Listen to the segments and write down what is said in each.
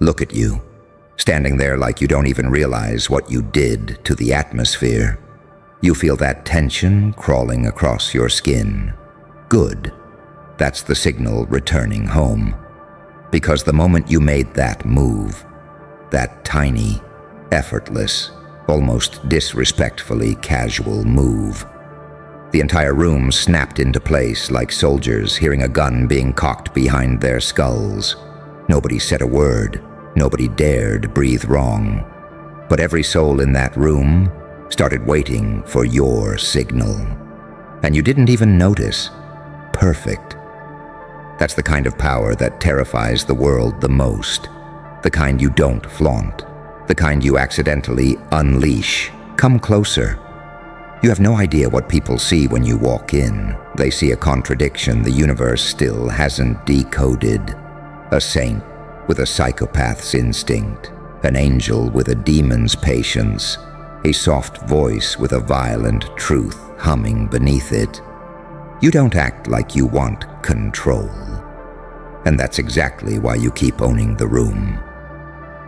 look at you, standing there like you don't even realize what you did to the atmosphere. You feel that tension crawling across your skin. Good. That's the signal returning home. Because the moment you made that move, that tiny, effortless, almost disrespectfully casual move, the entire room snapped into place like soldiers hearing a gun being cocked behind their skulls. Nobody said a word. Nobody dared breathe wrong. But every soul in that room started waiting for your signal. And you didn't even notice. Perfect. That's the kind of power that terrifies the world the most. The kind you don't flaunt. The kind you accidentally unleash. Come closer. You have no idea what people see when you walk in. They see a contradiction the universe still hasn't decoded. A saint with a psychopath's instinct. An angel with a demon's patience. A soft voice with a violent truth humming beneath it. You don't act like you want control. And that's exactly why you keep owning the room.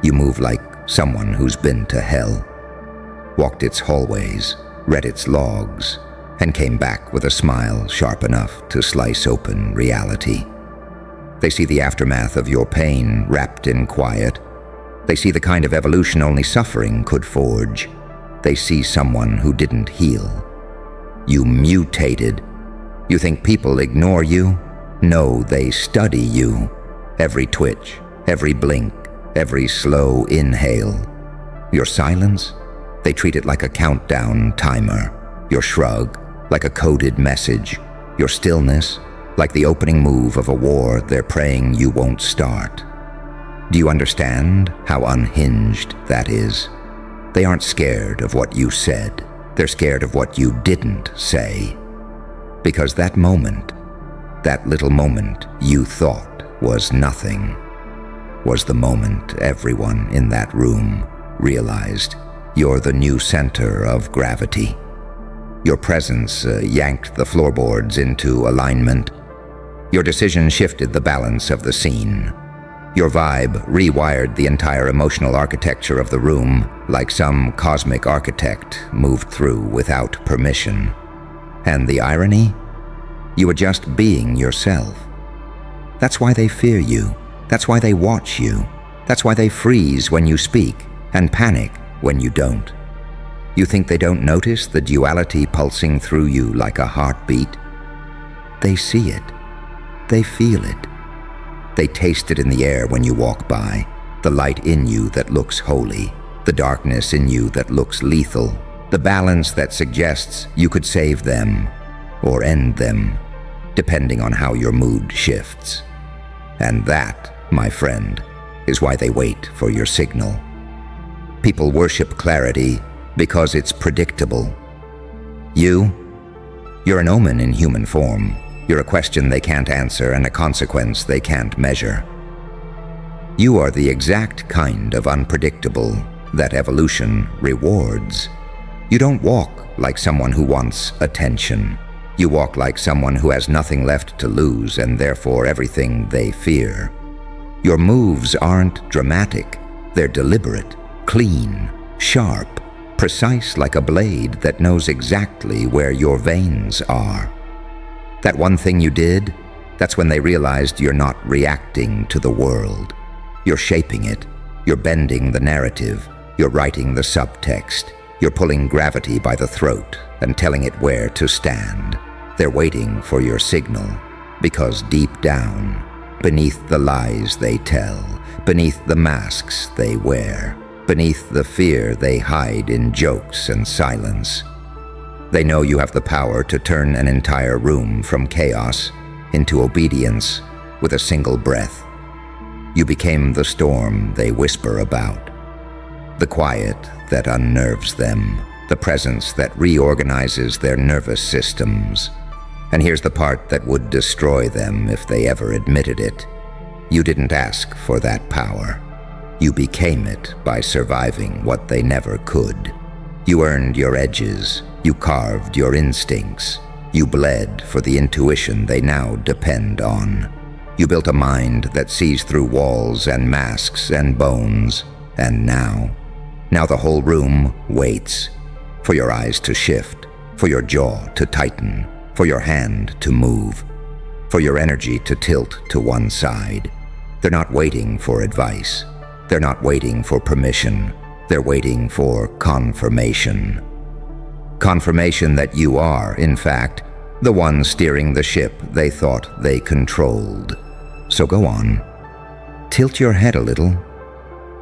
You move like someone who's been to hell, walked its hallways, read its logs, and came back with a smile sharp enough to slice open reality. They see the aftermath of your pain wrapped in quiet. They see the kind of evolution only suffering could forge. They see someone who didn't heal. You mutated. You think people ignore you? No, they study you. Every twitch, every blink, every slow inhale. Your silence? They treat it like a countdown timer. Your shrug, like a coded message. Your stillness, like the opening move of a war they're praying you won't start. Do you understand how unhinged that is? They aren't scared of what you said. They're scared of what you didn't say. Because that moment, that little moment you thought was nothing, was the moment everyone in that room realized you're the new center of gravity. Your presence yanked the floorboards into alignment. Your decision shifted the balance of the scene. Your vibe rewired the entire emotional architecture of the room like some cosmic architect moved through without permission. And the irony? You were just being yourself. That's why they fear you. That's why they watch you. That's why they freeze when you speak and panic when you don't. You think they don't notice the duality pulsing through you like a heartbeat? They see it. They feel it. They taste it in the air when you walk by, the light in you that looks holy, the darkness in you that looks lethal, the balance that suggests you could save them or end them, depending on how your mood shifts. And that, my friend, is why they wait for your signal. People worship clarity because it's predictable. You're an omen in human form. You're a question they can't answer and a consequence they can't measure. You are the exact kind of unpredictable that evolution rewards. You don't walk like someone who wants attention. You walk like someone who has nothing left to lose and therefore everything they fear. Your moves aren't dramatic. They're deliberate, clean, sharp, precise like a blade that knows exactly where your veins are. That one thing you did, that's when they realized you're not reacting to the world. You're shaping it. You're bending the narrative. You're writing the subtext. You're pulling gravity by the throat and telling it where to stand. They're waiting for your signal, because deep down, beneath the lies they tell, beneath the masks they wear, beneath the fear they hide in jokes and silence, they know you have the power to turn an entire room from chaos into obedience with a single breath. You became the storm they whisper about, the quiet that unnerves them, the presence that reorganizes their nervous systems. And here's the part that would destroy them if they ever admitted it. You didn't ask for that power. You became it by surviving what they never could. You earned your edges. You carved your instincts. You bled for the intuition they now depend on. You built a mind that sees through walls and masks and bones. And now the whole room waits for your eyes to shift, for your jaw to tighten, for your hand to move, for your energy to tilt to one side. They're not waiting for advice. They're not waiting for permission. They're waiting for confirmation. Confirmation that you are, in fact, the one steering the ship they thought they controlled. So go on. Tilt your head a little.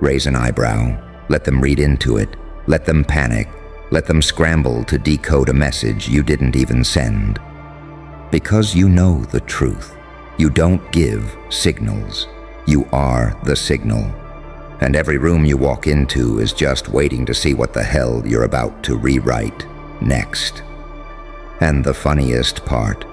Raise an eyebrow. Let them read into it. Let them panic. Let them scramble to decode a message you didn't even send. Because you know the truth. You don't give signals. You are the signal. And every room you walk into is just waiting to see what the hell you're about to rewrite next. And the funniest part,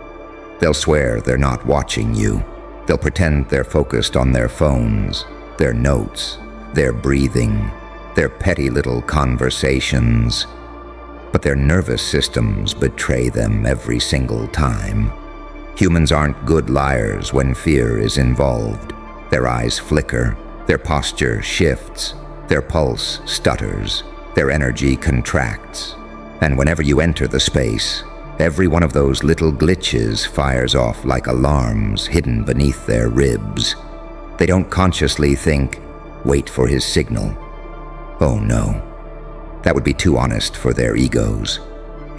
they'll swear they're not watching you. They'll pretend they're focused on their phones, their notes, their breathing, their petty little conversations. But their nervous systems betray them every single time. Humans aren't good liars when fear is involved. Their eyes flicker, their posture shifts, their pulse stutters, their energy contracts. And whenever you enter the space, every one of those little glitches fires off like alarms hidden beneath their ribs. They don't consciously think, wait for his signal. Oh no. That would be too honest for their egos.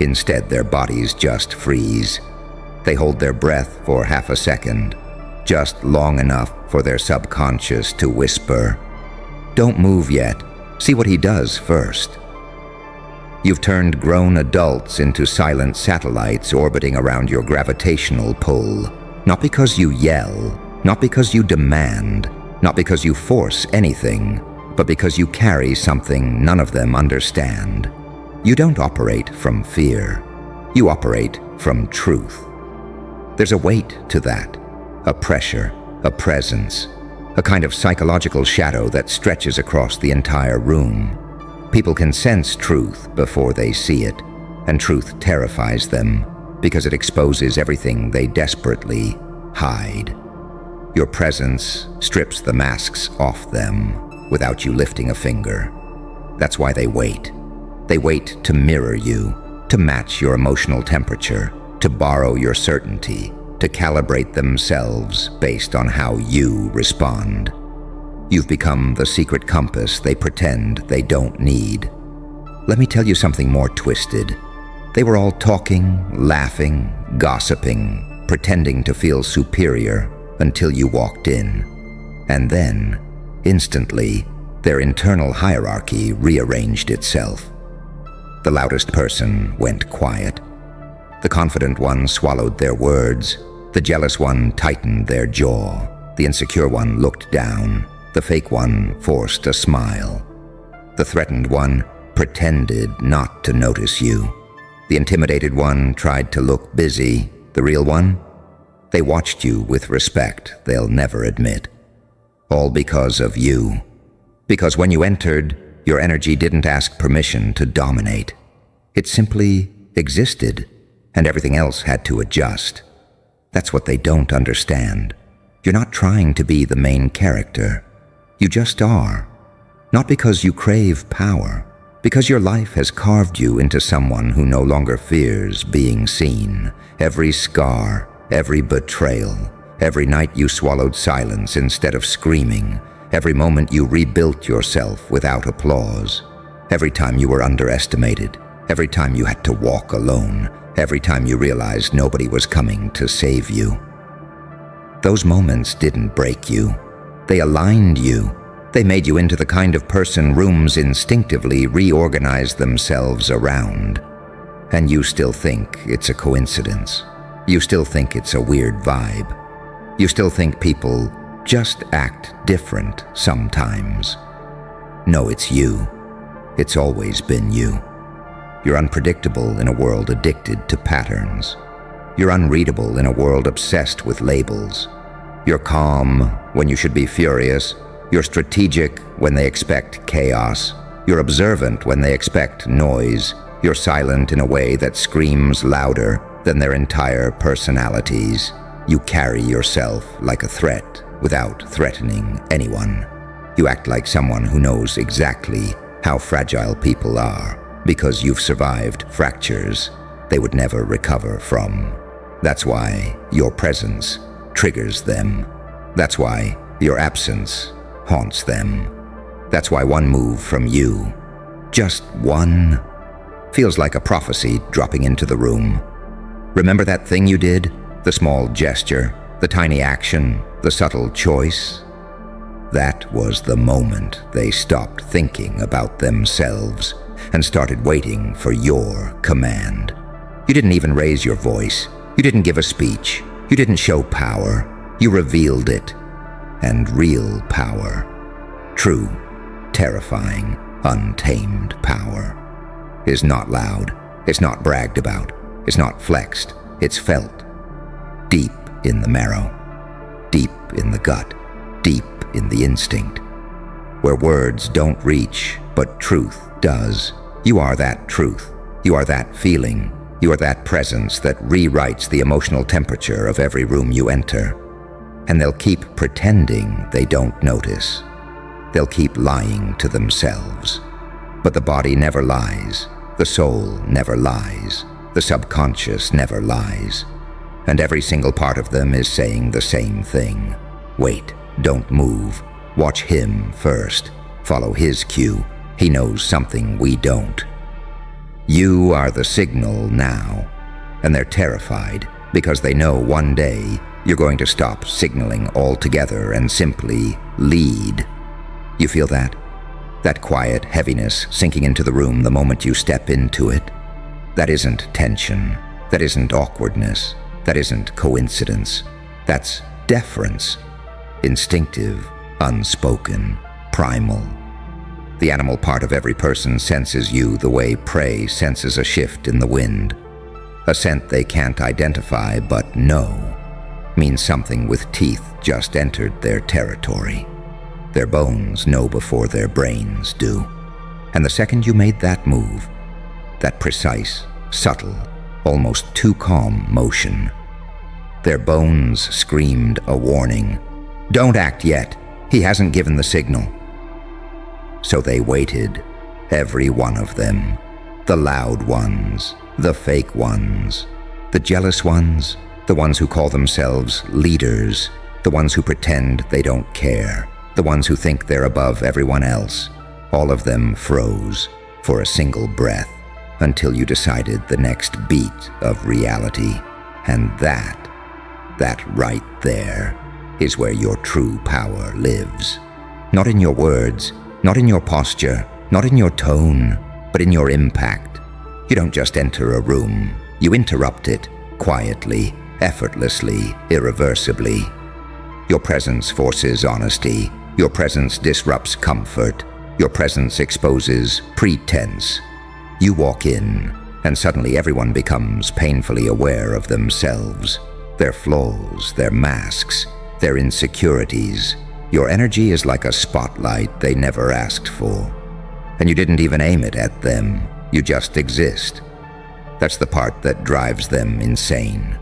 Instead, their bodies just freeze. They hold their breath for half a second, just long enough for their subconscious to whisper, "Don't move yet. See what he does first." You've turned grown adults into silent satellites orbiting around your gravitational pull, not because you yell, not because you demand, not because you force anything, but because you carry something none of them understand. You don't operate from fear. You operate from truth. There's a weight to that, a pressure, a presence, a kind of psychological shadow that stretches across the entire room. People can sense truth before they see it, and truth terrifies them because it exposes everything they desperately hide. Your presence strips the masks off them without you lifting a finger. That's why they wait. They wait to mirror you, to match your emotional temperature, to borrow your certainty, to calibrate themselves based on how you respond. You've become the secret compass they pretend they don't need. Let me tell you something more twisted. They were all talking, laughing, gossiping, pretending to feel superior until you walked in. And then, instantly, their internal hierarchy rearranged itself. The loudest person went quiet. The confident one swallowed their words. The jealous one tightened their jaw. The insecure one looked down. The fake one forced a smile. The threatened one pretended not to notice you. The intimidated one tried to look busy. The real one? They watched you with respect they'll never admit. All because of you. Because when you entered, your energy didn't ask permission to dominate. It simply existed, and everything else had to adjust. That's what they don't understand. You're not trying to be the main character. You just are. Not because you crave power, because your life has carved you into someone who no longer fears being seen. Every scar, every betrayal, every night you swallowed silence instead of screaming, every moment you rebuilt yourself without applause, every time you were underestimated, every time you had to walk alone, every time you realized nobody was coming to save you. Those moments didn't break you. They aligned you. They made you into the kind of person rooms instinctively reorganize themselves around. And you still think it's a coincidence. You still think it's a weird vibe. You still think people just act different sometimes. No, it's you. It's always been you. You're unpredictable in a world addicted to patterns. You're unreadable in a world obsessed with labels. You're calm when you should be furious. You're strategic when they expect chaos. You're observant when they expect noise. You're silent in a way that screams louder than their entire personalities. You carry yourself like a threat without threatening anyone. You act like someone who knows exactly how fragile people are because you've survived fractures they would never recover from. That's why your presence triggers them. That's why your absence haunts them. That's why one move from you, just one, feels like a prophecy dropping into the room. Remember that thing you did? The small gesture, the tiny action, the subtle choice? That was the moment they stopped thinking about themselves and started waiting for your command. You didn't even raise your voice. You didn't give a speech. You didn't show power. You revealed it. And real power, true, terrifying, untamed power, is not loud. It's not bragged about. It's not flexed. It's felt. Deep in the marrow. Deep in the gut. Deep in the instinct. Where words don't reach, but truth does. You are that truth. You are that feeling. You are that presence that rewrites the emotional temperature of every room you enter. And they'll keep pretending they don't notice. They'll keep lying to themselves. But the body never lies. The soul never lies. The subconscious never lies. And every single part of them is saying the same thing. Wait, don't move. Watch him first. Follow his cue. He knows something we don't. You are the signal now, and they're terrified because they know one day you're going to stop signaling altogether and simply lead. You feel that? That quiet heaviness sinking into the room the moment you step into it? That isn't tension. That isn't awkwardness. That isn't coincidence. That's deference. Instinctive, unspoken, primal. The animal part of every person senses you the way prey senses a shift in the wind. A scent they can't identify but know means something with teeth just entered their territory. Their bones know before their brains do. And the second you made that move, that precise, subtle, almost too calm motion, their bones screamed a warning. Don't act yet. He hasn't given the signal. So they waited, every one of them. The loud ones, the fake ones, the jealous ones, the ones who call themselves leaders, the ones who pretend they don't care, the ones who think they're above everyone else. All of them froze for a single breath until you decided the next beat of reality. And that right there is where your true power lives. Not in your words, not in your posture, not in your tone, but in your impact. You don't just enter a room, you interrupt it, quietly, effortlessly, irreversibly. Your presence forces honesty, your presence disrupts comfort, your presence exposes pretense. You walk in, and suddenly everyone becomes painfully aware of themselves, their flaws, their masks, their insecurities. Your energy is like a spotlight they never asked for. And you didn't even aim it at them, you just exist. That's the part that drives them insane.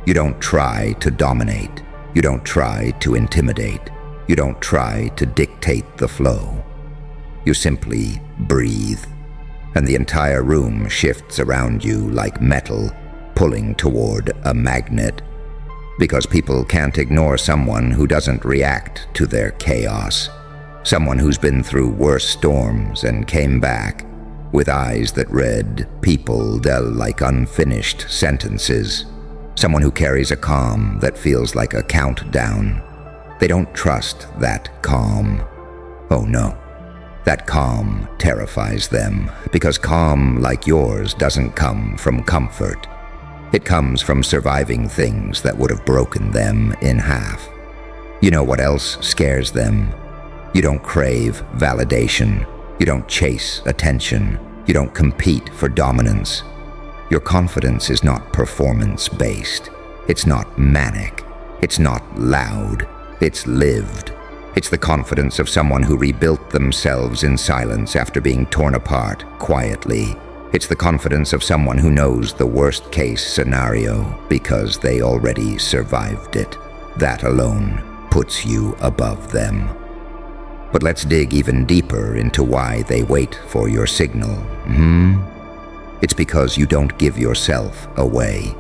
You don't try to dominate. You don't try to intimidate. You don't try to dictate the flow. You simply breathe, and the entire room shifts around you like metal pulling toward a magnet. Because people can't ignore someone who doesn't react to their chaos. Someone who's been through worse storms and came back with eyes that read people like unfinished sentences. Someone who carries a calm that feels like a countdown. They don't trust that calm. Oh no, that calm terrifies them because calm like yours doesn't come from comfort. It comes from surviving things that would have broken them in half. You know what else scares them? You don't crave validation. You don't chase attention. You don't compete for dominance. Your confidence is not performance-based. It's not manic. It's not loud. It's lived. It's the confidence of someone who rebuilt themselves in silence after being torn apart quietly. It's the confidence of someone who knows the worst-case scenario because they already survived it. That alone puts you above them. But let's dig even deeper into why they wait for your signal. It's because you don't give yourself away.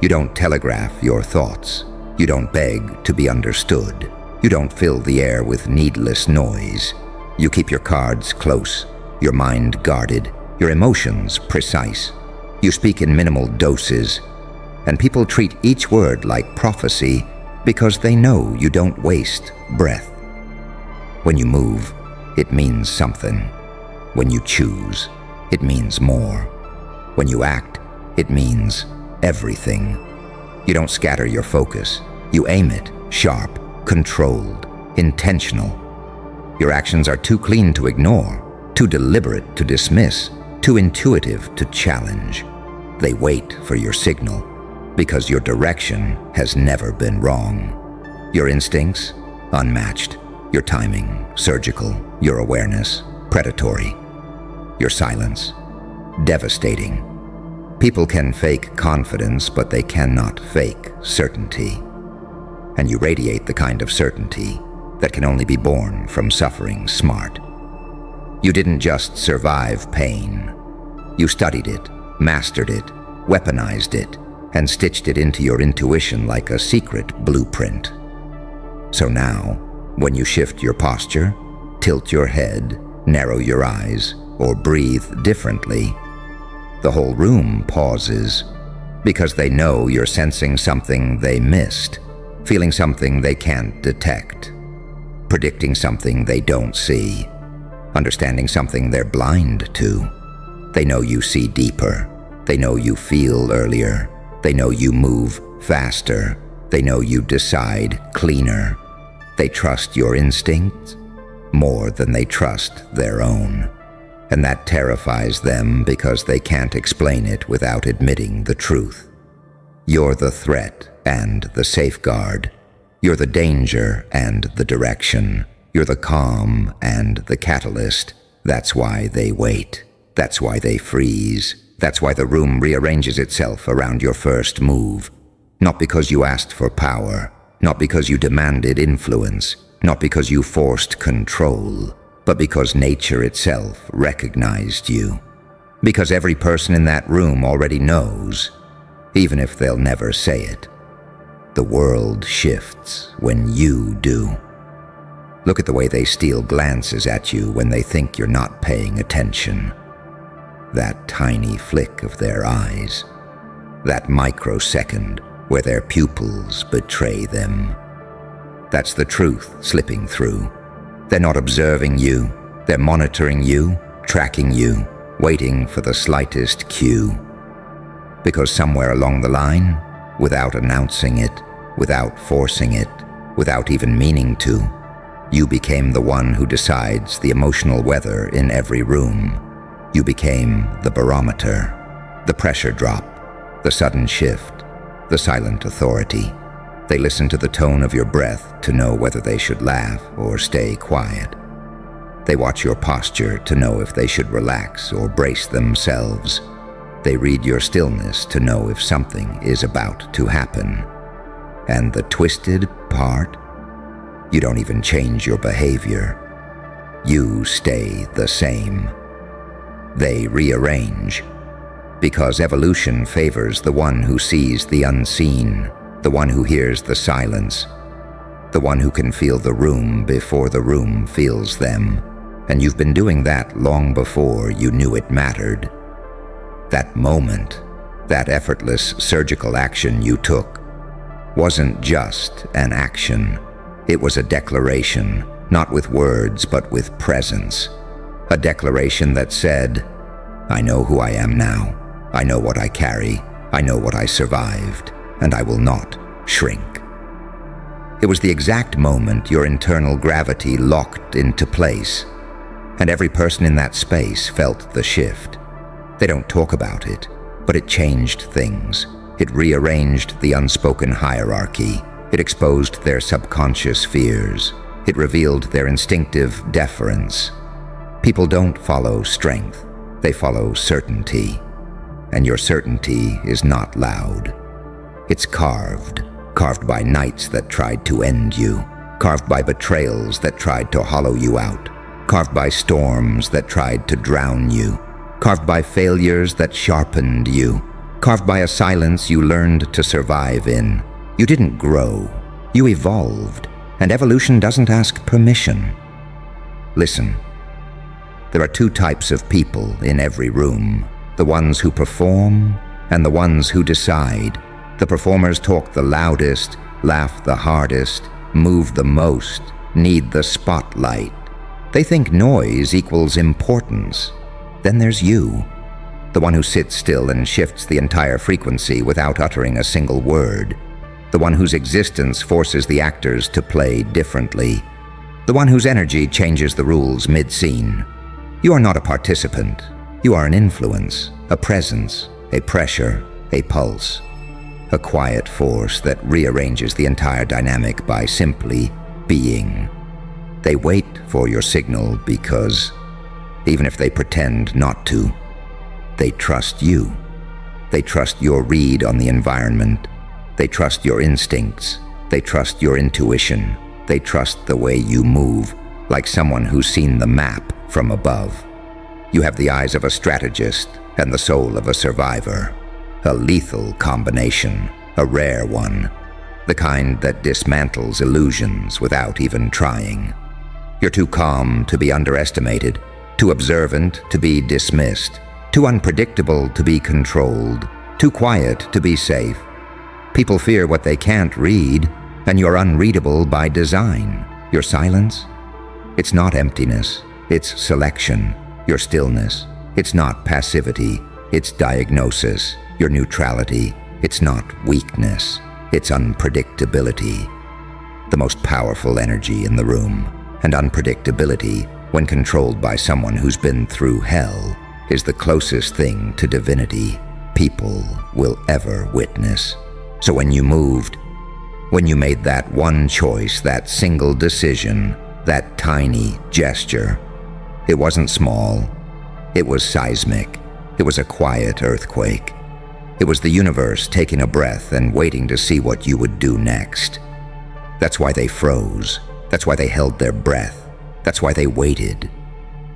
You don't telegraph your thoughts. You don't beg to be understood. You don't fill the air with needless noise. You keep your cards close, your mind guarded, your emotions precise. You speak in minimal doses, and people treat each word like prophecy because they know you don't waste breath. When you move, it means something. When you choose, it means more. When you act, it means everything. You don't scatter your focus. You aim it, sharp, controlled, intentional. Your actions are too clean to ignore, too deliberate to dismiss, too intuitive to challenge. They wait for your signal because your direction has never been wrong. Your instincts, unmatched. Your timing, surgical. Your awareness, predatory. Your silence, devastating. People can fake confidence, but they cannot fake certainty. And you radiate the kind of certainty that can only be born from suffering smart. You didn't just survive pain. You studied it, mastered it, weaponized it, and stitched it into your intuition like a secret blueprint. So now, when you shift your posture, tilt your head, narrow your eyes, or breathe differently, the whole room pauses because they know you're sensing something they missed, feeling something they can't detect, predicting something they don't see, understanding something they're blind to. They know you see deeper. They know you feel earlier. They know you move faster. They know you decide cleaner. They trust your instincts more than they trust their own. And that terrifies them because they can't explain it without admitting the truth. You're the threat and the safeguard. You're the danger and the direction. You're the calm and the catalyst. That's why they wait. That's why they freeze. That's why the room rearranges itself around your first move. Not because you asked for power, not because you demanded influence, not because you forced control, but because nature itself recognized you. Because every person in that room already knows, even if they'll never say it. The world shifts when you do. Look at the way they steal glances at you when they think you're not paying attention. That tiny flick of their eyes. That microsecond where their pupils betray them. That's the truth slipping through. They're not observing you. They're monitoring you, tracking you, waiting for the slightest cue. Because somewhere along the line, without announcing it, without forcing it, without even meaning to, you became the one who decides the emotional weather in every room. You became the barometer, the pressure drop, the sudden shift, the silent authority. They listen to the tone of your breath to know whether they should laugh or stay quiet. They watch your posture to know if they should relax or brace themselves. They read your stillness to know if something is about to happen. And the twisted part? You don't even change your behavior. You stay the same. They rearrange, because evolution favors the one who sees the unseen, the one who hears the silence, the one who can feel the room before the room feels them. And you've been doing that long before you knew it mattered. That moment, that effortless surgical action you took, wasn't just an action. It was a declaration, not with words, but with presence. A declaration that said, I know who I am now. I know what I carry. I know what I survived, and I will not shrink. It was the exact moment your internal gravity locked into place, and every person in that space felt the shift. They don't talk about it, but it changed things. It rearranged the unspoken hierarchy. It exposed their subconscious fears. It revealed their instinctive deference. People don't follow strength. They follow certainty, and your certainty is not loud. It's carved by nights that tried to end you, carved by betrayals that tried to hollow you out, carved by storms that tried to drown you, carved by failures that sharpened you, carved by a silence you learned to survive in. You didn't grow, you evolved, and evolution doesn't ask permission. Listen, there are two types of people in every room: the ones who perform and the ones who decide. The performers talk the loudest, laugh the hardest, move the most, need the spotlight. They think noise equals importance. Then there's you, the one who sits still and shifts the entire frequency without uttering a single word, the one whose existence forces the actors to play differently, the one whose energy changes the rules mid-scene. You are not a participant. You are an influence, a presence, a pressure, a pulse, a quiet force that rearranges the entire dynamic by simply being. They wait for your signal because, even if they pretend not to, they trust you. They trust your read on the environment. They trust your instincts. They trust your intuition. They trust the way you move, like someone who's seen the map from above. You have the eyes of a strategist and the soul of a survivor. A lethal combination, a rare one, the kind that dismantles illusions without even trying. You're too calm to be underestimated, too observant to be dismissed, too unpredictable to be controlled, too quiet to be safe. People fear what they can't read, and you're unreadable by design. Your silence? It's not emptiness, it's selection. Your stillness? It's not passivity, it's diagnosis. Your neutrality? It's not weakness, it's unpredictability. The most powerful energy in the room, and unpredictability, when controlled by someone who's been through hell, is the closest thing to divinity people will ever witness. So when you moved, when you made that one choice, that single decision, that tiny gesture, it wasn't small, it was seismic. It was a quiet earthquake. It was the universe taking a breath and waiting to see what you would do next. That's why they froze. That's why they held their breath. That's why they waited.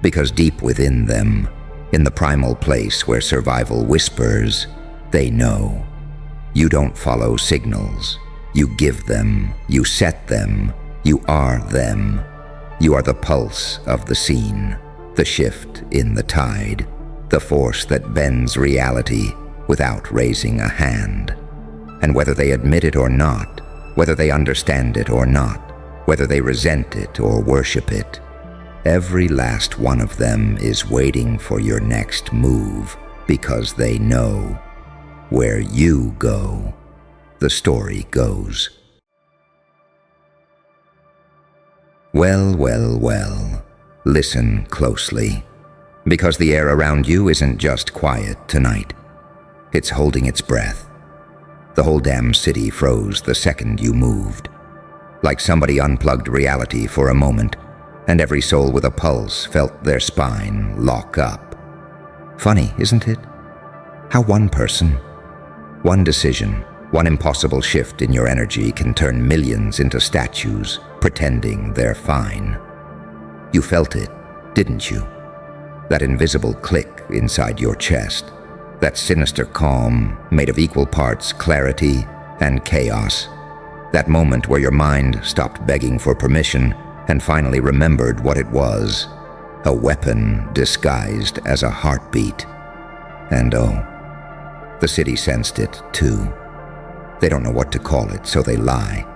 Because deep within them, in the primal place where survival whispers, they know. You don't follow signals. You give them. You set them. You are them. You are the pulse of the scene, the shift in the tide, the force that bends reality without raising a hand. And whether they admit it or not, whether they understand it or not, whether they resent it or worship it, every last one of them is waiting for your next move because they know where you go, the story goes. Well, well, well, listen closely, because the air around you isn't just quiet tonight. It's holding its breath. The whole damn city froze the second you moved, like somebody unplugged reality for a moment, and every soul with a pulse felt their spine lock up. Funny, isn't it? How one person, one decision, one impossible shift in your energy can turn millions into statues, pretending they're fine. You felt it, didn't you? That invisible click inside your chest, that sinister calm made of equal parts clarity and chaos, that moment where your mind stopped begging for permission and finally remembered what it was, a weapon disguised as a heartbeat. And oh, the city sensed it too. They don't know what to call it, so they lie.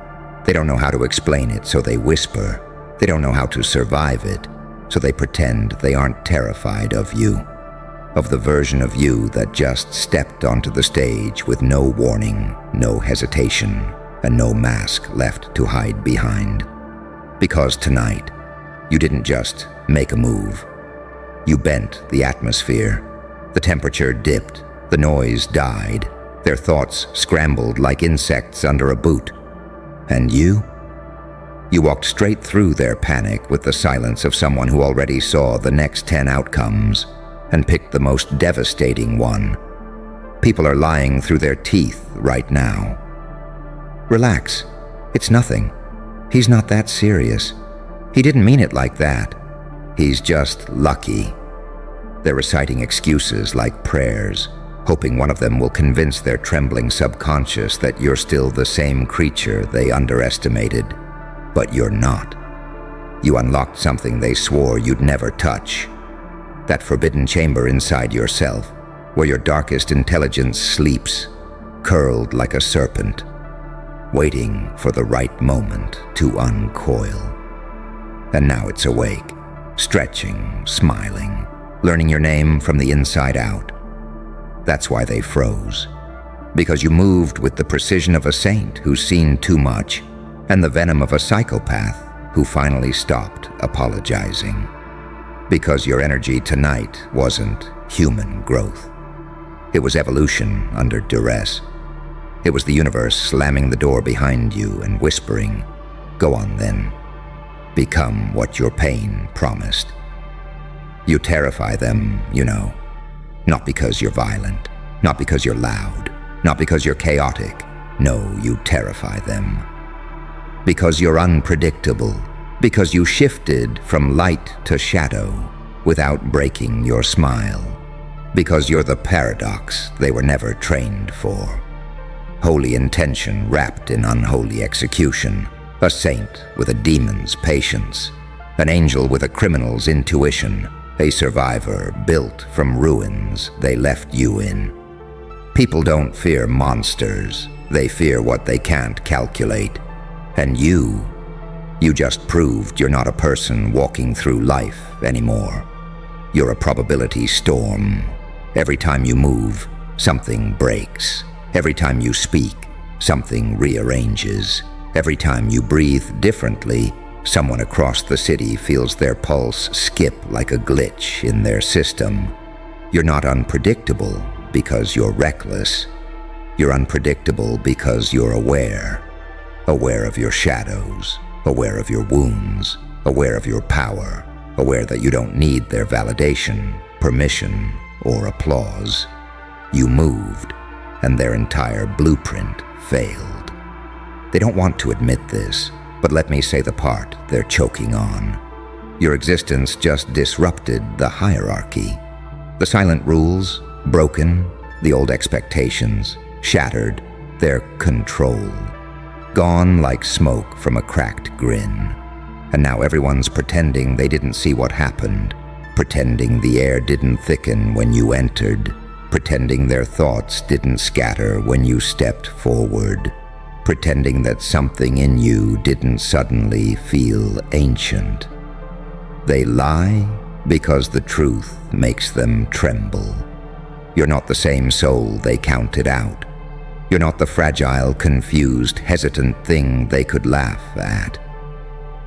They don't know how to explain it, so they whisper. They don't know how to survive it, so they pretend they aren't terrified of you, of the version of you that just stepped onto the stage with no warning, no hesitation, and no mask left to hide behind. Because tonight, you didn't just make a move. You bent the atmosphere. The temperature dipped, the noise died, their thoughts scrambled like insects under a boot. And you walked straight through their panic with the silence of someone who already saw the next 10 outcomes, and picked the most devastating one. People are lying through their teeth right now. Relax. It's nothing. He's not that serious. He didn't mean it like that. He's just lucky. They're reciting excuses like prayers, hoping one of them will convince their trembling subconscious that you're still the same creature they underestimated. But you're not. You unlocked something they swore you'd never touch. That forbidden chamber inside yourself, where your darkest intelligence sleeps, curled like a serpent, waiting for the right moment to uncoil. And now it's awake, stretching, smiling, learning your name from the inside out. That's why they froze. Because you moved with the precision of a saint who's seen too much, and the venom of a psychopath who finally stopped apologizing. Because your energy tonight wasn't human growth. It was evolution under duress. It was the universe slamming the door behind you and whispering, "Go on then. Become what your pain promised." You terrify them, you know. Not because you're violent, not because you're loud, not because you're chaotic. No, you terrify them. Because you're unpredictable, because you shifted from light to shadow without breaking your smile, because you're the paradox they were never trained for. Holy intention wrapped in unholy execution, a saint with a demon's patience, an angel with a criminal's intuition, a survivor built from ruins they left you in. People don't fear monsters, they fear what they can't calculate. And you just proved you're not a person walking through life anymore. You're a probability storm. Every time you move, something breaks. Every time you speak, something rearranges. Every time you breathe differently, someone across the city feels their pulse skip like a glitch in their system. You're not unpredictable because you're reckless. You're unpredictable because you're aware. Aware of your shadows, aware of your wounds, aware of your power, aware that you don't need their validation, permission, or applause. You moved, and their entire blueprint failed. They don't want to admit this, but let me say the part they're choking on. Your existence just disrupted the hierarchy. The silent rules, broken, the old expectations, shattered, their control. Gone like smoke from a cracked grin. And now everyone's pretending they didn't see what happened, pretending the air didn't thicken when you entered, pretending their thoughts didn't scatter when you stepped forward, pretending that something in you didn't suddenly feel ancient. They lie because the truth makes them tremble. You're not the same soul they counted out. You're not the fragile, confused, hesitant thing they could laugh at.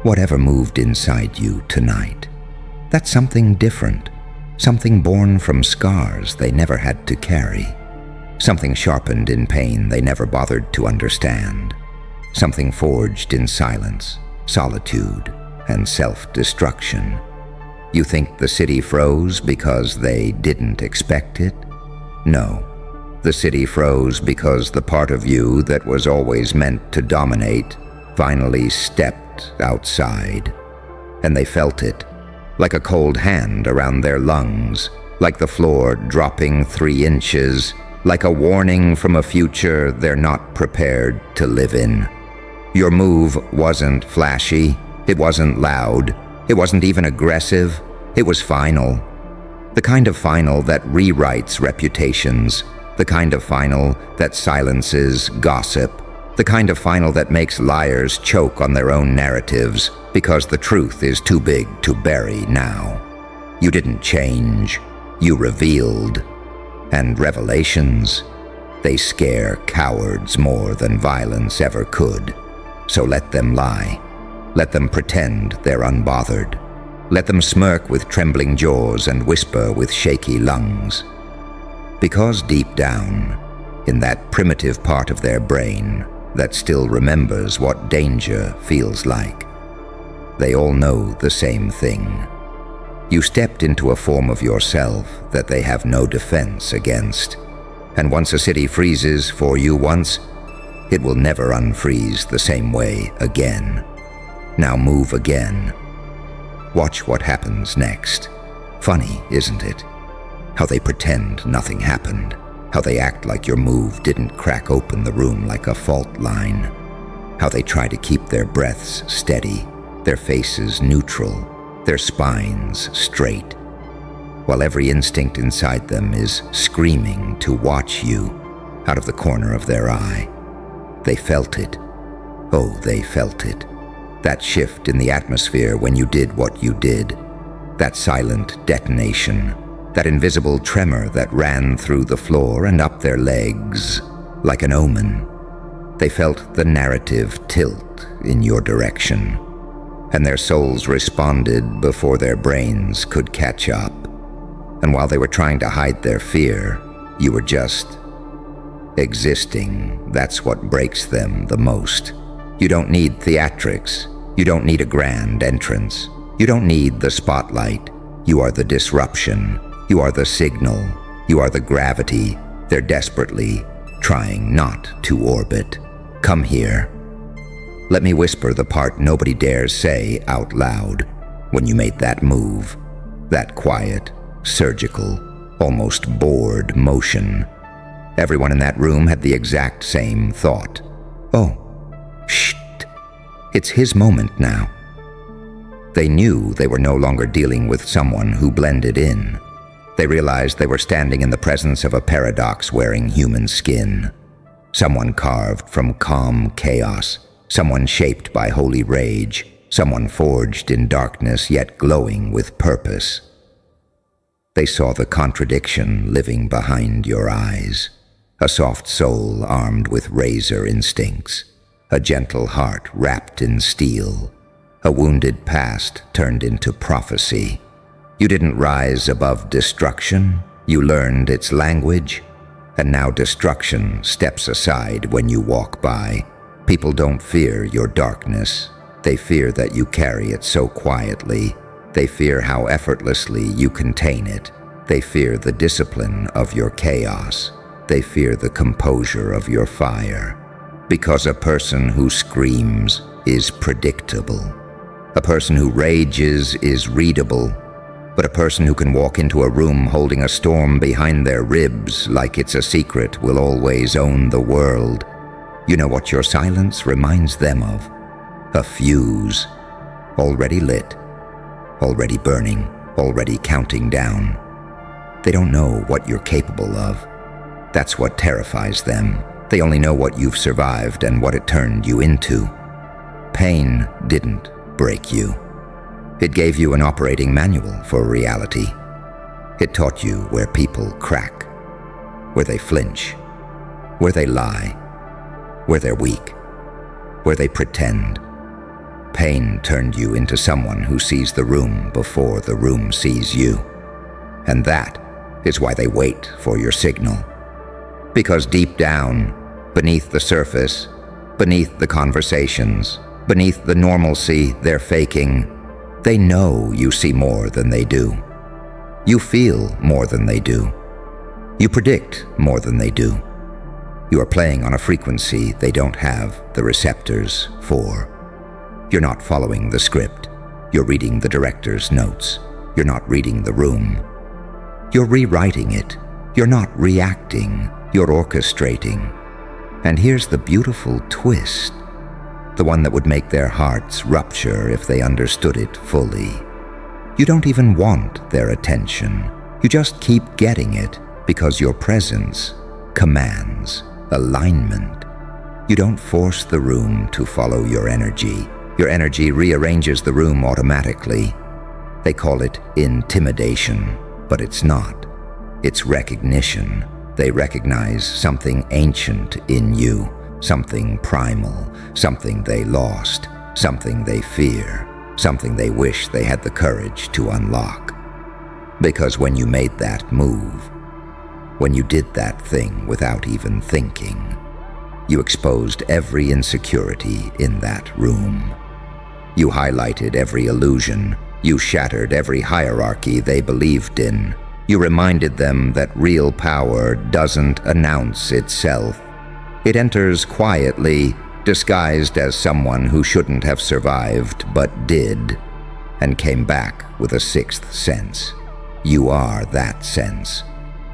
Whatever moved inside you tonight, that's something different, something born from scars they never had to carry, something sharpened in pain they never bothered to understand, something forged in silence, solitude, and self-destruction. You think the city froze because they didn't expect it? No. The city froze because the part of you that was always meant to dominate finally stepped outside. And they felt it, like a cold hand around their lungs, like the floor dropping 3 inches, like a warning from a future they're not prepared to live in. Your move wasn't flashy, it wasn't loud, it wasn't even aggressive, it was final. The kind of final that rewrites reputations, the kind of final that silences gossip, the kind of final that makes liars choke on their own narratives because the truth is too big to bury now. You didn't change, you revealed. And revelations, they scare cowards more than violence ever could. So let them lie. Let them pretend they're unbothered. Let them smirk with trembling jaws and whisper with shaky lungs. Because deep down, in that primitive part of their brain that still remembers what danger feels like, they all know the same thing. You stepped into a form of yourself that they have no defense against. And once a city freezes for you once, it will never unfreeze the same way again. Now move again. Watch what happens next. Funny, isn't it? How they pretend nothing happened. How they act like your move didn't crack open the room like a fault line. How they try to keep their breaths steady, their faces neutral, their spines straight, while every instinct inside them is screaming to watch you out of the corner of their eye. They felt it. Oh, they felt it. That shift in the atmosphere when you did what you did. That silent detonation. That invisible tremor that ran through the floor and up their legs like an omen. They felt the narrative tilt in your direction, and their souls responded before their brains could catch up. And while they were trying to hide their fear, you were just existing. That's what breaks them the most. You don't need theatrics. You don't need a grand entrance. You don't need the spotlight. You are the disruption. You are the signal. You are the gravity they're desperately trying not to orbit. Come here. Let me whisper the part nobody dares say out loud when you made that move, that quiet, surgical, almost bored motion. Everyone in that room had the exact same thought. Oh, shh, it's his moment now. They knew they were no longer dealing with someone who blended in. They realized they were standing in the presence of a paradox wearing human skin. Someone carved from calm chaos. Someone shaped by holy rage. Someone forged in darkness yet glowing with purpose. They saw the contradiction living behind your eyes. A soft soul armed with razor instincts. A gentle heart wrapped in steel. A wounded past turned into prophecy. You didn't rise above destruction. You learned its language. And now destruction steps aside when you walk by. People don't fear your darkness. They fear that you carry it so quietly. They fear how effortlessly you contain it. They fear the discipline of your chaos. They fear the composure of your fire. Because a person who screams is predictable. A person who rages is readable. But a person who can walk into a room holding a storm behind their ribs like it's a secret will always own the world. You know what your silence reminds them of? A fuse. Already lit. Already burning. Already counting down. They don't know what you're capable of. That's what terrifies them. They only know what you've survived and what it turned you into. Pain didn't break you. It gave you an operating manual for reality. It taught you where people crack, where they flinch, where they lie, where they're weak, where they pretend. Pain turned you into someone who sees the room before the room sees you. And that is why they wait for your signal. Because deep down, beneath the surface, beneath the conversations, beneath the normalcy they're faking, they know you see more than they do. You feel more than they do. You predict more than they do. You are playing on a frequency they don't have the receptors for. You're not following the script. You're reading the director's notes. You're not reading the room. You're rewriting it. You're not reacting. You're orchestrating. And here's the beautiful twist. The one that would make their hearts rupture if they understood it fully. You don't even want their attention. You just keep getting it because your presence commands alignment. You don't force the room to follow your energy. Your energy rearranges the room automatically. They call it intimidation, but it's not. It's recognition. They recognize something ancient in you. Something primal, something they lost, something they fear, something they wish they had the courage to unlock. Because when you made that move, when you did that thing without even thinking, you exposed every insecurity in that room. You highlighted every illusion, You shattered every hierarchy they believed in. You reminded them that real power doesn't announce itself. It enters quietly, disguised as someone who shouldn't have survived but did, and came back with a sixth sense. You are that sense.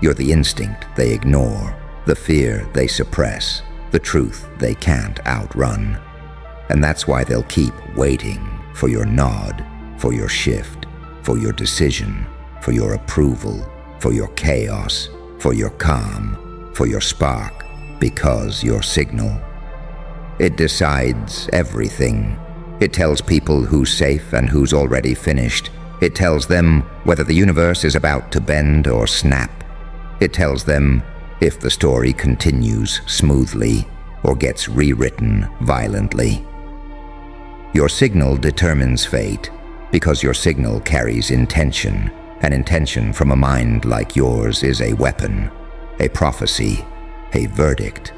You're the instinct they ignore, the fear they suppress, the truth they can't outrun. And that's why they'll keep waiting for your nod, for your shift, for your decision, for your approval, for your chaos, for your calm, for your spark, because your signal. It decides everything. It tells people who's safe and who's already finished. It tells them whether the universe is about to bend or snap. It tells them if the story continues smoothly or gets rewritten violently. Your signal determines fate because your signal carries intention, and intention from a mind like yours is a weapon, a prophecy, a verdict.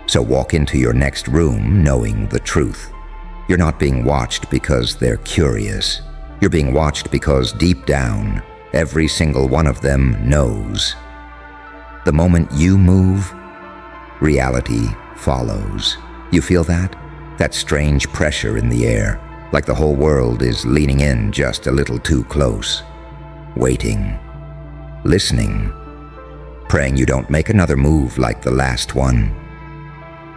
So walk into your next room knowing the truth. You're not being watched because they're curious. You're being watched because deep down, every single one of them knows. The moment you move, reality follows. You feel that? That strange pressure in the air, like the whole world is leaning in just a little too close. Waiting, listening, praying you don't make another move like the last one.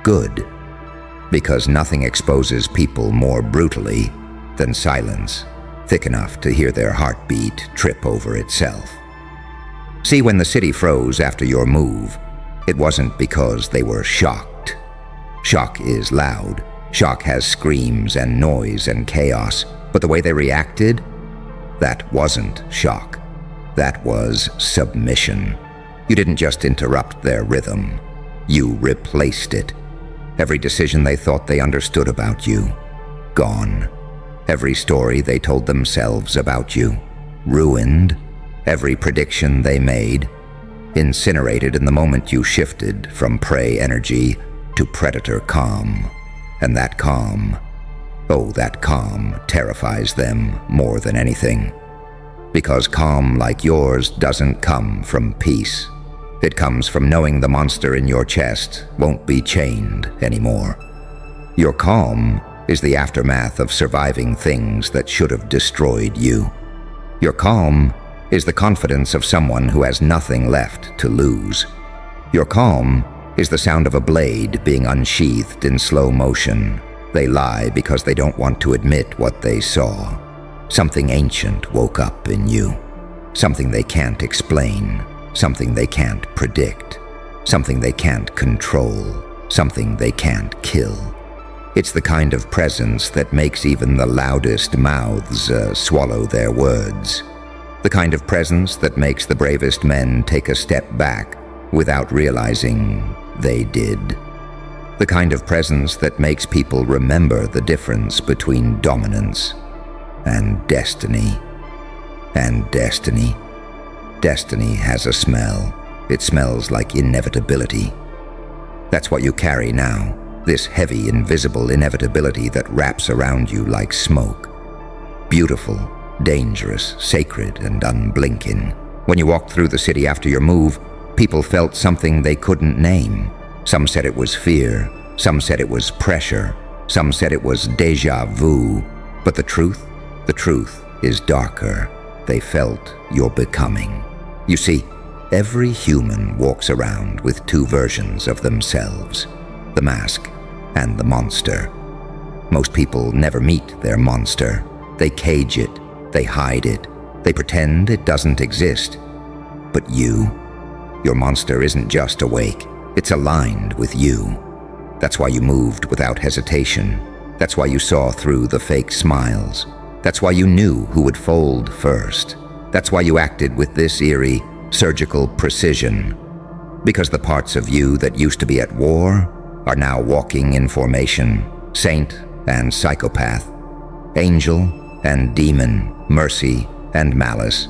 Good, because nothing exposes people more brutally than silence, thick enough to hear their heartbeat trip over itself. See, when the city froze after your move, it wasn't because they were shocked. Shock is loud. Shock has screams and noise and chaos, but the way they reacted, that wasn't shock. That was submission. You didn't just interrupt their rhythm. You replaced it. Every decision they thought they understood about you, gone. Every story they told themselves about you, ruined. Every prediction they made, incinerated in the moment you shifted from prey energy to predator calm. And that calm, oh, that calm terrifies them more than anything. Because calm like yours doesn't come from peace. It comes from knowing the monster in your chest won't be chained anymore. Your calm is the aftermath of surviving things that should have destroyed you. Your calm is the confidence of someone who has nothing left to lose. Your calm is the sound of a blade being unsheathed in slow motion. They lie because they don't want to admit what they saw. Something ancient woke up in you. Something they can't explain. Something they can't predict. Something they can't control. Something they can't kill. It's the kind of presence that makes even the loudest mouths swallow their words. The kind of presence that makes the bravest men take a step back without realizing they did. The kind of presence that makes people remember the difference between dominance and destiny. And destiny. Destiny has a smell. It smells like inevitability. That's what you carry now, this heavy, invisible inevitability that wraps around you like smoke. Beautiful, dangerous, sacred, and unblinking. When you walked through the city after your move, people felt something they couldn't name. Some said it was fear. Some said it was pressure. Some said it was déjà vu. But the truth is darker. They felt your becoming. You see, every human walks around with two versions of themselves, the mask and the monster. Most people never meet their monster. They cage it. They hide it. They pretend it doesn't exist. But you, your monster isn't just awake. It's aligned with you. That's why you moved without hesitation. That's why you saw through the fake smiles. That's why you knew who would fold first. That's why you acted with this eerie, surgical precision. Because the parts of you that used to be at war are now walking in formation, saint and psychopath, angel and demon, mercy and malice,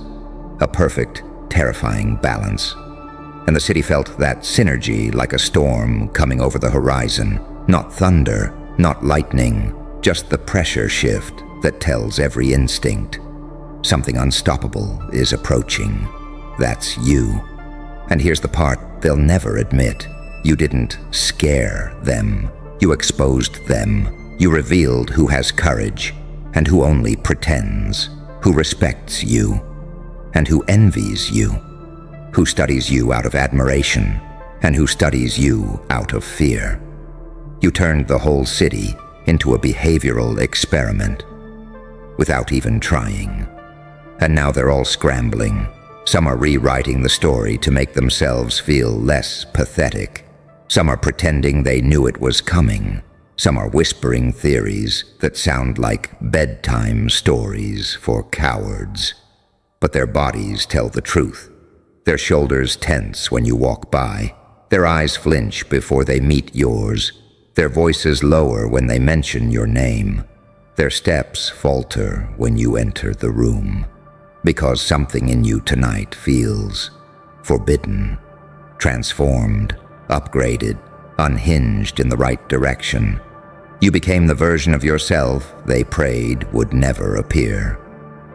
a perfect, terrifying balance. And the city felt that synergy like a storm coming over the horizon. Not thunder, not lightning, just the pressure shift that tells every instinct. Something unstoppable is approaching. That's you. And here's the part they'll never admit. You didn't scare them. You exposed them. You revealed who has courage and who only pretends, who respects you and who envies you, who studies you out of admiration and who studies you out of fear. You turned the whole city into a behavioral experiment without even trying. And now they're all scrambling. Some are rewriting the story to make themselves feel less pathetic. Some are pretending they knew it was coming. Some are whispering theories that sound like bedtime stories for cowards. But their bodies tell the truth. Their shoulders tense when you walk by. Their eyes flinch before they meet yours. Their voices lower when they mention your name. Their steps falter when you enter the room. Because something in you tonight feels forbidden, transformed, upgraded, unhinged in the right direction. You became the version of yourself they prayed would never appear.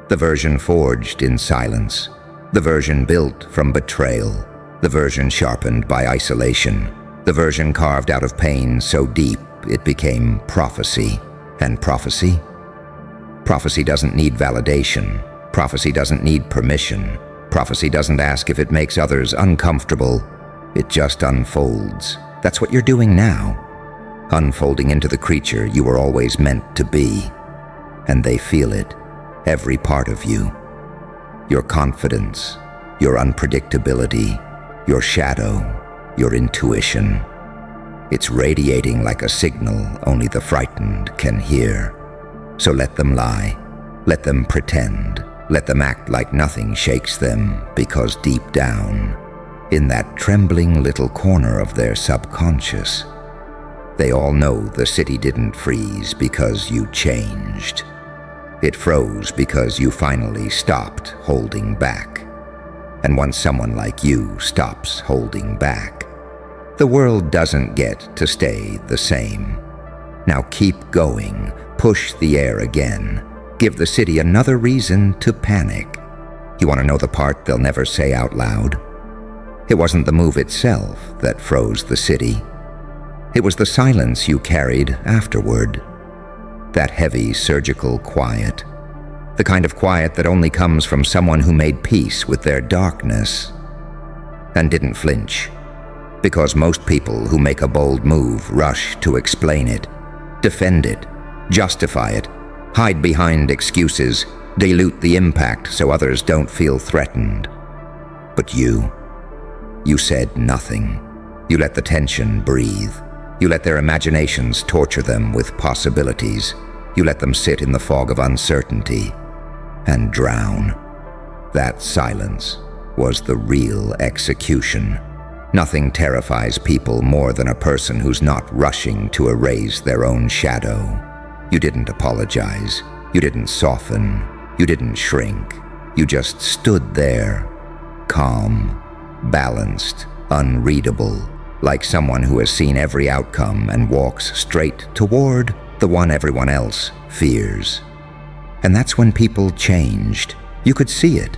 The version forged in silence. The version built from betrayal. The version sharpened by isolation. The version carved out of pain so deep it became prophecy. And prophecy? Prophecy doesn't need validation. Prophecy doesn't need permission. Prophecy doesn't ask if it makes others uncomfortable. It just unfolds. That's what you're doing now. Unfolding into the creature you were always meant to be. And they feel it, every part of you. Your confidence, your unpredictability, your shadow, your intuition. It's radiating like a signal only the frightened can hear. So let them lie. Let them pretend. Let them act like nothing shakes them, because deep down, in that trembling little corner of their subconscious, they all know the city didn't freeze because you changed. It froze because you finally stopped holding back. And once someone like you stops holding back, the world doesn't get to stay the same. Now keep going, push the air again. Give the city another reason to panic. You want to know the part they'll never say out loud? It wasn't the move itself that froze the city. It was the silence you carried afterward. That heavy, surgical quiet. The kind of quiet that only comes from someone who made peace with their darkness and didn't flinch. Because most people who make a bold move rush to explain it, defend it, justify it, hide behind excuses, dilute the impact so others don't feel threatened. But you said nothing. You let the tension breathe. You let their imaginations torture them with possibilities. You let them sit in the fog of uncertainty and drown. That silence was the real execution. Nothing terrifies people more than a person who's not rushing to erase their own shadow. You didn't apologize. You didn't soften. You didn't shrink. You just stood there, calm, balanced, unreadable, like someone who has seen every outcome and walks straight toward the one everyone else fears. And that's when people changed. You could see it.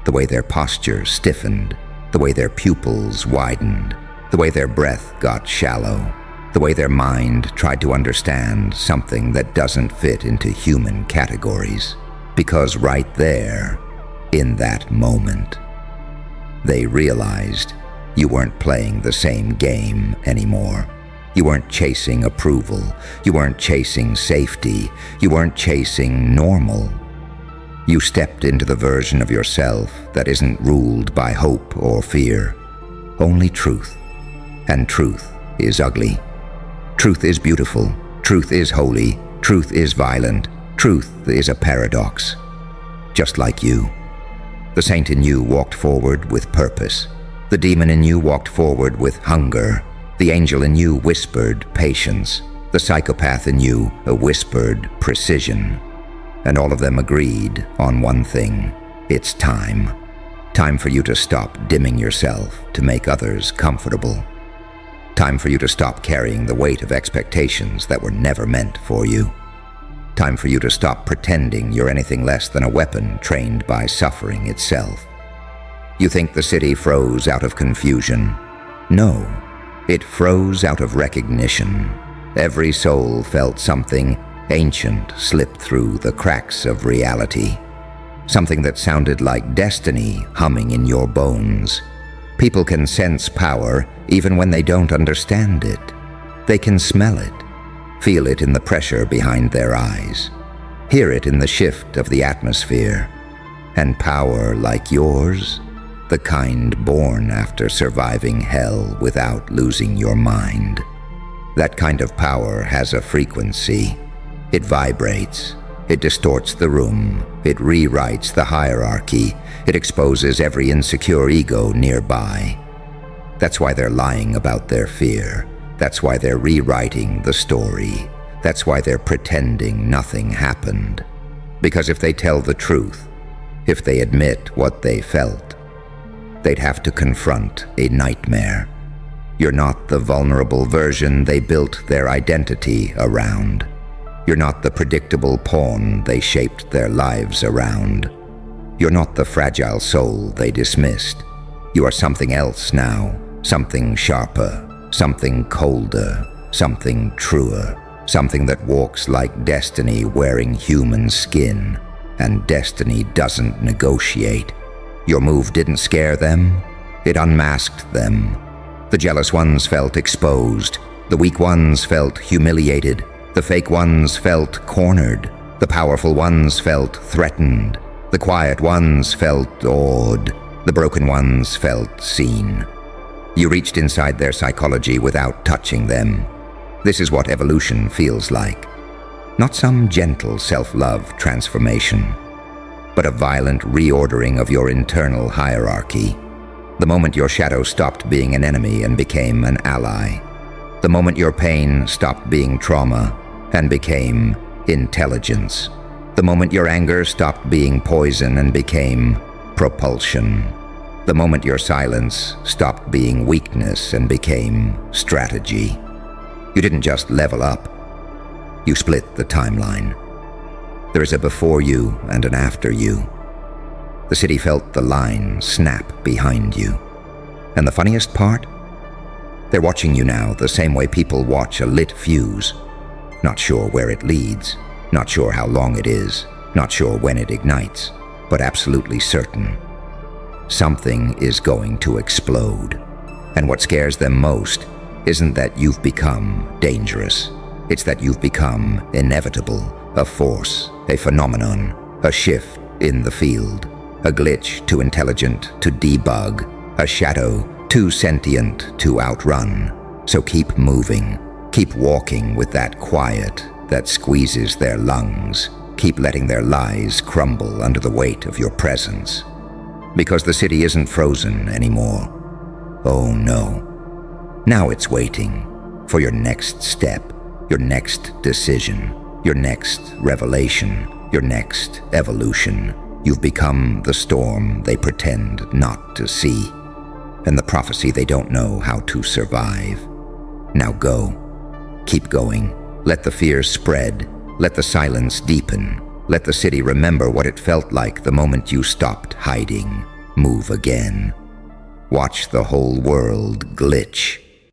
The way their posture stiffened, the way their pupils widened, the way their breath got shallow, the way their mind tried to understand something that doesn't fit into human categories. Because right there, in that moment, they realized you weren't playing the same game anymore. You weren't chasing approval. You weren't chasing safety. You weren't chasing normal. You stepped into the version of yourself that isn't ruled by hope or fear, only truth. And truth is ugly. Truth is beautiful. Truth is holy. Truth is violent. Truth is a paradox. Just like you. The saint in you walked forward with purpose. The demon in you walked forward with hunger. The angel in you whispered patience. The psychopath in you whispered precision. And all of them agreed on one thing. It's time. Time for you to stop dimming yourself to make others comfortable. Time for you to stop carrying the weight of expectations that were never meant for you. Time for you to stop pretending you're anything less than a weapon trained by suffering itself. You think the city froze out of confusion? No, it froze out of recognition. Every soul felt something ancient slip through the cracks of reality. Something that sounded like destiny humming in your bones. People can sense power even when they don't understand it. They can smell it, feel it in the pressure behind their eyes, hear it in the shift of the atmosphere. And power like yours, the kind born after surviving hell without losing your mind. That kind of power has a frequency. It vibrates. It distorts the room. It rewrites the hierarchy. It exposes every insecure ego nearby. That's why they're lying about their fear. That's why they're rewriting the story. That's why they're pretending nothing happened. Because if they tell the truth, if they admit what they felt, they'd have to confront a nightmare. You're not the vulnerable version they built their identity around. You're not the predictable pawn they shaped their lives around. You're not the fragile soul they dismissed. You are something else now, something sharper, something colder, something truer, something that walks like destiny wearing human skin, and destiny doesn't negotiate. Your move didn't scare them, it unmasked them. The jealous ones felt exposed, the weak ones felt humiliated, the fake ones felt cornered, the powerful ones felt threatened, the quiet ones felt awed, the broken ones felt seen. You reached inside their psychology without touching them. This is what evolution feels like. Not some gentle self-love transformation, but a violent reordering of your internal hierarchy. The moment your shadow stopped being an enemy and became an ally. The moment your pain stopped being trauma and became intelligence. The moment your anger stopped being poison and became propulsion. The moment your silence stopped being weakness and became strategy. You didn't just level up. You split the timeline. There is a before you and an after you. The city felt the line snap behind you. And the funniest part? They're watching you now the same way people watch a lit fuse. Not sure where it leads, not sure how long it is, not sure when it ignites, but absolutely certain. Something is going to explode. And what scares them most isn't that you've become dangerous. It's that you've become inevitable, a force, a phenomenon, a shift in the field, a glitch too intelligent to debug, a shadow too sentient to outrun. So keep moving, keep walking with that quiet that squeezes their lungs. Keep letting their lies crumble under the weight of your presence. Because the city isn't frozen anymore. Oh no. Now it's waiting for your next step, your next decision, your next revelation, your next evolution. You've become the storm they pretend not to see, and the prophecy they don't know how to survive. Now go. Keep going. Let the fear spread. Let the silence deepen. Let the city remember what it felt like the moment you stopped hiding. Move again. Watch the whole world glitch